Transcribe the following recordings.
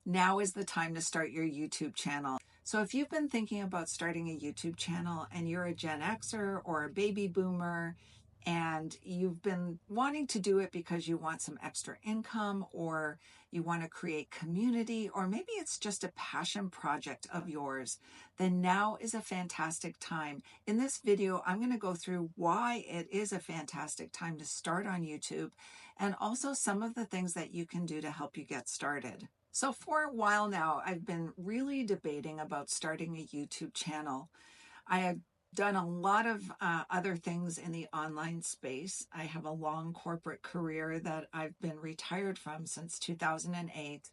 Now is the time to start your YouTube channel. So if you've been thinking about starting a YouTube channel and you're a Gen Xer or a baby boomer and you've been wanting to do it because you want some extra income or you want to create community, or maybe it's just a passion project of yours, then now is a fantastic time. In this video, I'm going to go through why it is a fantastic time to start on YouTube and also some of the things that you can do to help you get started. So for a while now, I've been really debating about starting a YouTube channel. I had done a lot of other things in the online space. I have a long corporate career that I've been retired from since 2008.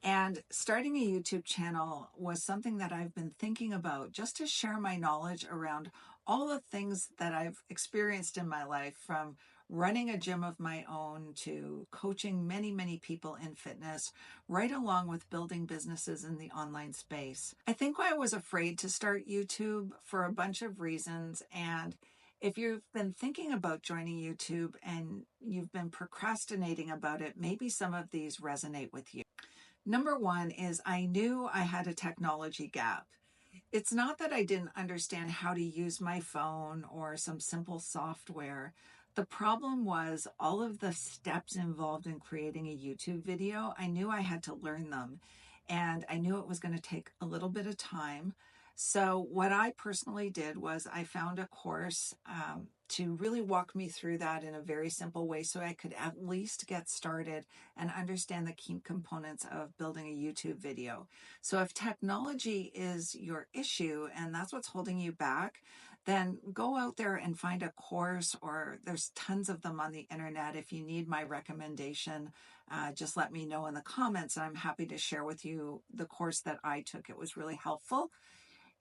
And starting a YouTube channel was something that I've been thinking about just to share my knowledge around all the things that I've experienced in my life, from running a gym of my own to coaching many, many people in fitness, right along with building businesses in the online space. I think I was afraid to start YouTube for a bunch of reasons. And if you've been thinking about joining YouTube and you've been procrastinating about it, maybe some of these resonate with you. Number one is I knew I had a technology gap. It's not that I didn't understand how to use my phone or some simple software. The problem was all of the steps involved in creating a YouTube video. I knew I had to learn them, and I knew it was going to take a little bit of time. So what I personally did was I found a course to really walk me through that in a very simple way so I could at least get started and understand the key components of building a YouTube video. So if technology is your issue and that's what's holding you back, then go out there and find a course, or there's tons of them on the internet. If you need my recommendation, just let me know in the comments, and I'm happy to share with you the course that I took. It was really helpful.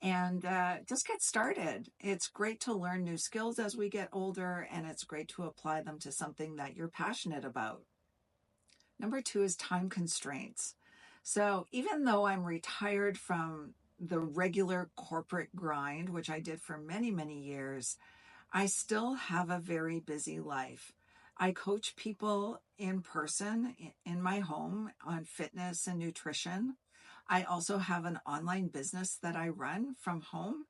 And just get started. It's great to learn new skills as we get older, and it's great to apply them to something that you're passionate about. Number two is time constraints. So even though I'm retired from the regular corporate grind, which I did for many, many years, I still have a very busy life. I coach people in person in my home on fitness and nutrition. I also have an online business that I run from home.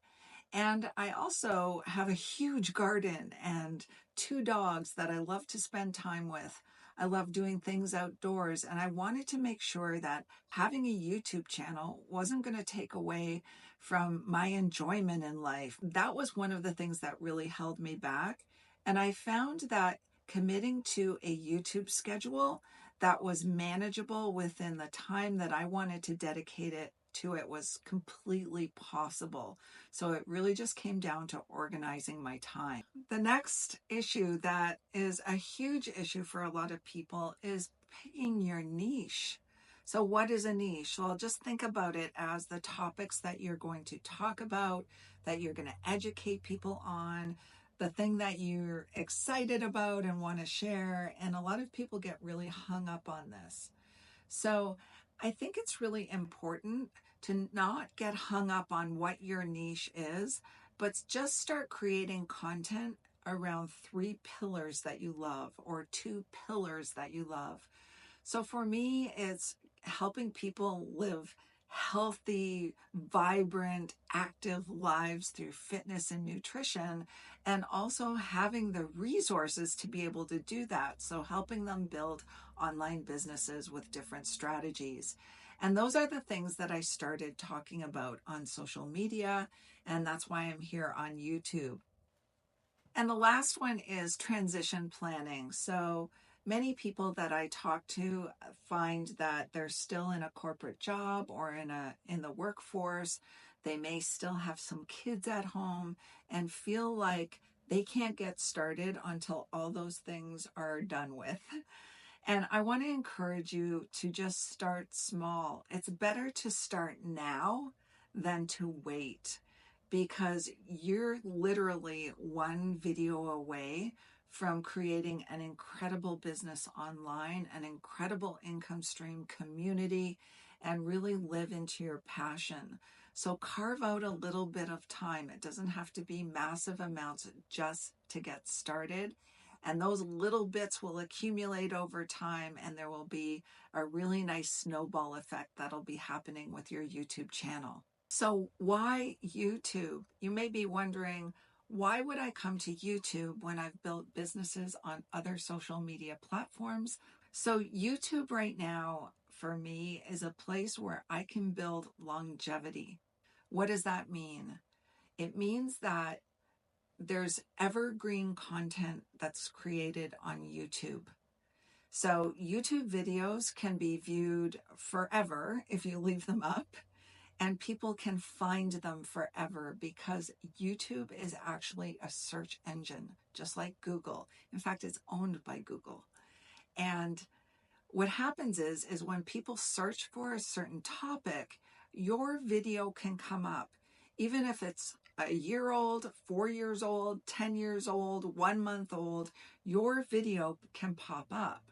And I also have a huge garden and 2 dogs that I love to spend time with. I love doing things outdoors, and I wanted to make sure that having a YouTube channel wasn't going to take away from my enjoyment in life. That was one of the things that really held me back. And I found that committing to a YouTube schedule that was manageable within the time that I wanted to dedicate it to it was completely possible. So it really just came down to organizing my time. The next issue that is a huge issue for a lot of people is picking your niche. So what is a niche? Well, just think about it as the topics that you're going to talk about, that you're going to educate people on, the thing that you're excited about and want to share. And a lot of people get really hung up on this. So I think it's really important to not get hung up on what your niche is, but just start creating content around 3 pillars that you love, or 2 pillars that you love. So for me, it's helping people live healthy, vibrant, active lives through fitness and nutrition, and also having the resources to be able to do that. So helping them build online businesses with different strategies. And those are the things that I started talking about on social media, and that's why I'm here on YouTube. And the last one is transition planning. So many people that I talk to find that they're still in a corporate job or in the workforce. They may still have some kids at home and feel like they can't get started until all those things are done with. And I want to encourage you to just start small. It's better to start now than to wait, because you're literally one video away from creating an incredible business online, an incredible income stream, community, and really live into your passion. So carve out a little bit of time. It doesn't have to be massive amounts just to get started. And those little bits will accumulate over time, and there will be a really nice snowball effect that'll be happening with your YouTube channel. So why YouTube? You may be wondering, why would I come to YouTube when I've built businesses on other social media platforms? So YouTube right now for me is a place where I can build longevity. What does that mean? It means that there's evergreen content that's created on YouTube. So YouTube videos can be viewed forever if you leave them up, and people can find them forever because YouTube is actually a search engine, just like Google. In fact, it's owned by Google. And what happens is when people search for a certain topic, your video can come up, even if it's a year old, 4 years old, 10 years old, 1 month old, your video can pop up.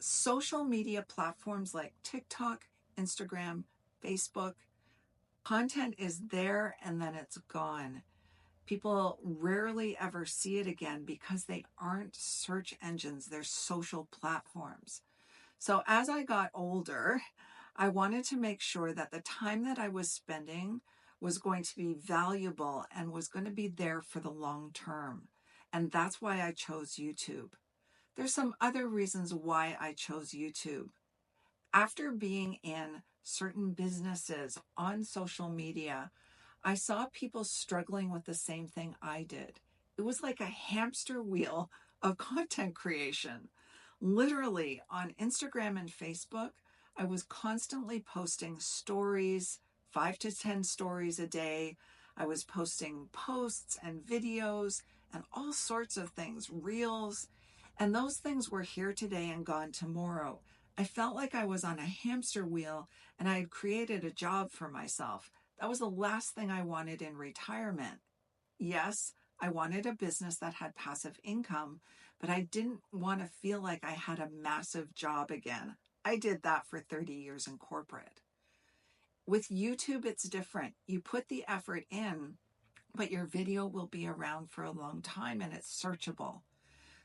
Social media platforms like TikTok, Instagram, Facebook, content is there and then it's gone. People rarely ever see it again because they aren't search engines, they're social platforms. So as I got older, I wanted to make sure that the time that I was spending was going to be valuable and was going to be there for the long term. And that's why I chose YouTube. There's some other reasons why I chose YouTube. After being in certain businesses on social media, I saw people struggling with the same thing I did. It was like a hamster wheel of content creation. Literally on Instagram and Facebook, I was constantly posting stories, 5 to 10 stories a day. I was posting posts and videos and all sorts of things, reels, and those things were here today and gone tomorrow. I felt like I was on a hamster wheel and I had created a job for myself. That was the last thing I wanted in retirement. Yes, I wanted a business that had passive income, but I didn't want to feel like I had a massive job again. I did that for 30 years in corporate. With YouTube, it's different. You put the effort in, but your video will be around for a long time and it's searchable.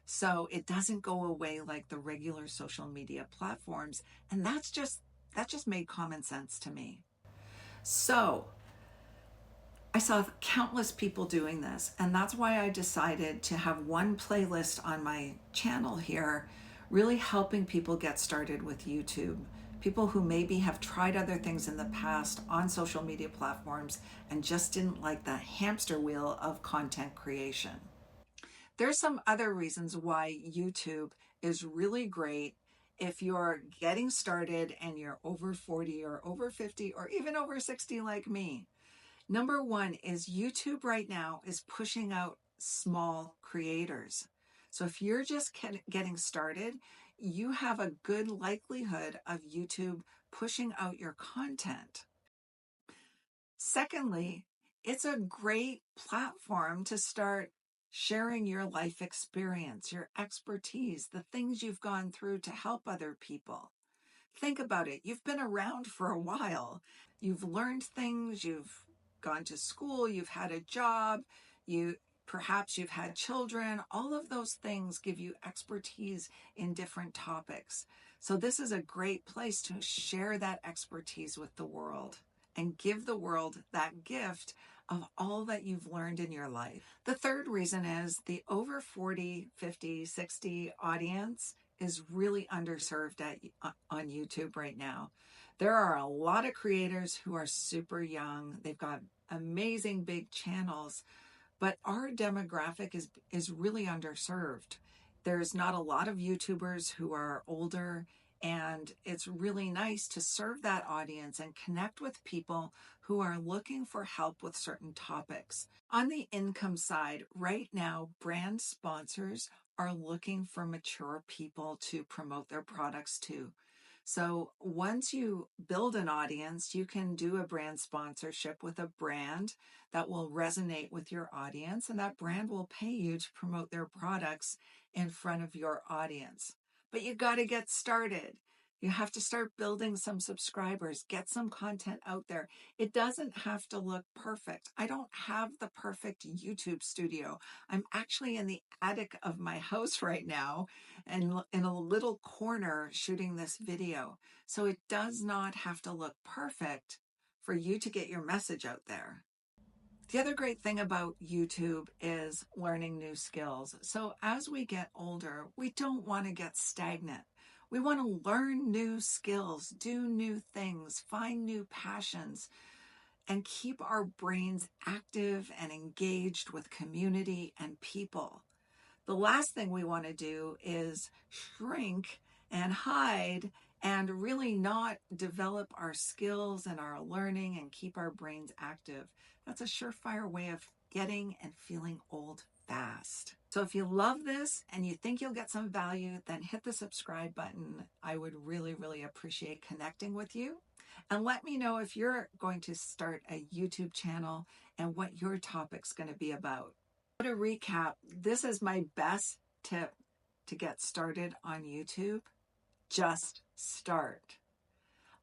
So it doesn't go away like the regular social media platforms. And that just made common sense to me. So I saw countless people doing this, and that's why I decided to have one playlist on my channel here, really helping people get started with YouTube. People who maybe have tried other things in the past on social media platforms and just didn't like the hamster wheel of content creation. There's some other reasons why YouTube is really great if you're getting started and you're over 40 or over 50 or even over 60 like me. Number one is YouTube right now is pushing out small creators. So if you're just getting started, you have a good likelihood of YouTube pushing out your content. Secondly, it's a great platform to start sharing your life experience, your expertise, the things you've gone through to help other people. Think about it. You've been around for a while. You've learned things, you've gone to school, you've had a job, perhaps you've had children. All of those things give you expertise in different topics. So this is a great place to share that expertise with the world and give the world that gift of all that you've learned in your life. The third reason is the over 40, 50, 60 audience is really underserved on YouTube right now. There are a lot of creators who are super young. They've got amazing big channels, but our demographic is really underserved. There's not a lot of YouTubers who are older, and it's really nice to serve that audience and connect with people who are looking for help with certain topics. On the income side, right now, brand sponsors are looking for mature people to promote their products to. So once you build an audience, you can do a brand sponsorship with a brand that will resonate with your audience, and that brand will pay you to promote their products in front of your audience. But you got to get started. You have to start building some subscribers, get some content out there. It doesn't have to look perfect. I don't have the perfect YouTube studio. I'm actually in the attic of my house right now and in a little corner shooting this video. So it does not have to look perfect for you to get your message out there. The other great thing about YouTube is learning new skills. So as we get older, we don't want to get stagnant. We want to learn new skills, do new things, find new passions, and keep our brains active and engaged with community and people. The last thing we want to do is shrink and hide and really not develop our skills and our learning and keep our brains active. That's a surefire way of getting and feeling old fast. So if you love this and you think you'll get some value, then hit the subscribe button. I would really, really appreciate connecting with you. And let me know if you're going to start a YouTube channel and what your topic's going to be about. To recap, this is my best tip to get started on YouTube. Just start.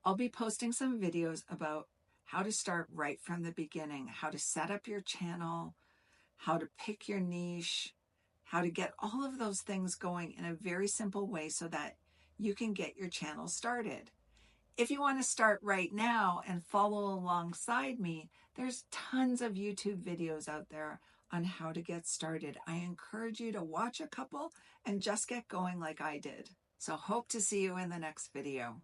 I'll be posting some videos about how to start right from the beginning, how to set up your channel, how to pick your niche, how to get all of those things going in a very simple way so that you can get your channel started. If you want to start right now and follow alongside me, there's tons of YouTube videos out there on how to get started. I encourage you to watch a couple and just get going like I did. So hope to see you in the next video.